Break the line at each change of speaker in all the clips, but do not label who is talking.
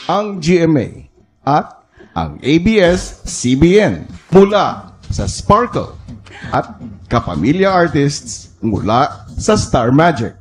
ang GMA at ang ABS-CBN mula sa Sparkle at kapamilya artists mula sa Star Magic.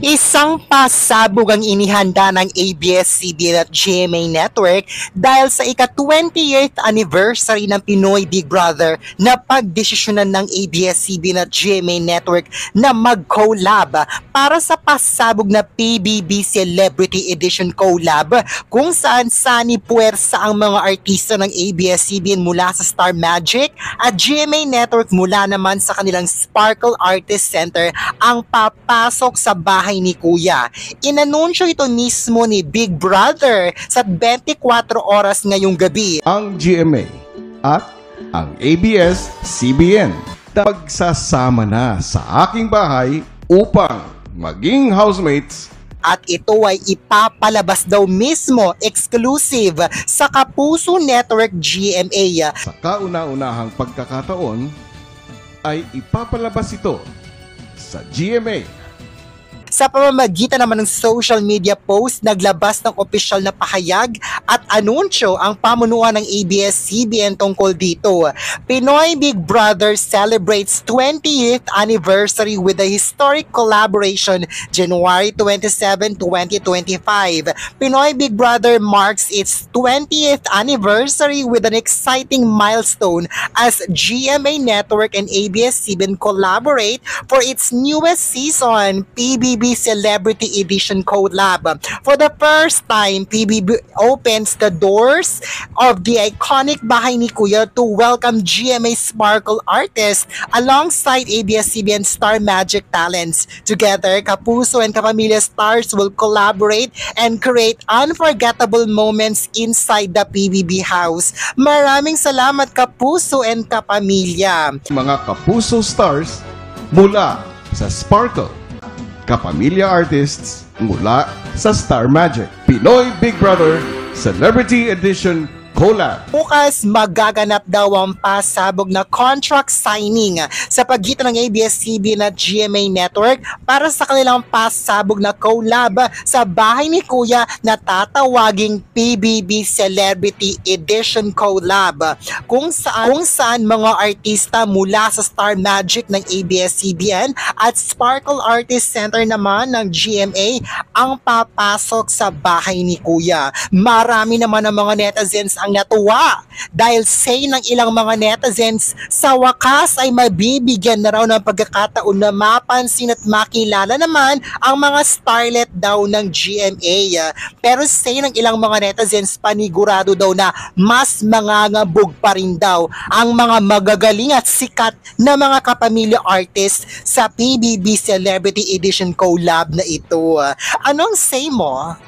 Isang pasabog ang inihanda ng ABS-CBN at GMA Network dahil sa ika-28th anniversary ng Pinoy Big Brother na pagdesisyonan ng ABS-CBN at GMA Network na mag-collab para sa pasabog na PBB Celebrity Edition Collab kung saan sani puwersa ang mga artista ng ABS-CBN mula sa Star Magic at GMA Network mula naman sa kanilang Sparkle Artist Center ang papasok sa bahay ni Kuya. Inanunsyo ito mismo ni Big Brother sa 24 oras ngayong gabi.
Ang GMA at ang ABS-CBN pagsasama na sa aking bahay upang maging housemates.
At ito ay ipapalabas daw mismo exclusive sa Kapuso Network GMA.
Sa kauna-unahang pagkakataon ay ipapalabas ito sa GMA.
Sa pamamagitan naman ng social media post, naglabas ng opisyal na pahayag at anunsyo ang pamunuan ng ABS-CBN tungkol dito. Pinoy Big Brother celebrates 20th anniversary with a historic collaboration January 27, 2025. Pinoy Big Brother marks its 20th anniversary with an exciting milestone as GMA Network and ABS-CBN collaborate for its newest season, PBB Celebrity Edition Collab. For the first time, PBB opens the doors of the iconic bahay ni Kuya to welcome GMA Sparkle artists alongside ABS-CBN Star Magic talents. Together, Kapuso and Kapamilya stars will collaborate and create unforgettable moments inside the PBB house. Maraming salamat Kapuso and Kapamilya.
Mga Kapuso stars mula sa Sparkle, kapamilya artists mula sa Star Magic. Pinoy Big Brother Celebrity Edition Collab.
Bukas magaganap daw ang pasabog na contract signing sa pagitan ng ABS-CBN at GMA Network para sa kanilang pasabog na collab sa bahay ni Kuya na tatawaging PBB Celebrity Edition Collab kung saan mga artista mula sa Star Magic ng ABS-CBN at Sparkle Artist Center naman ng GMA ang papasok sa bahay ni Kuya. Marami naman ang mga netizens ang natuwa dahil say ng ilang mga netizens sa wakas ay mabibigyan na raw ng pagkakataon na mapansin at makilala naman ang mga starlet daw ng GMA. Pero say ng ilang mga netizens panigurado daw na mas mangangabog pa rin daw ang mga magagaling at sikat na mga kapamilya artists sa PBB Celebrity Edition Collab na ito. Anong say mo?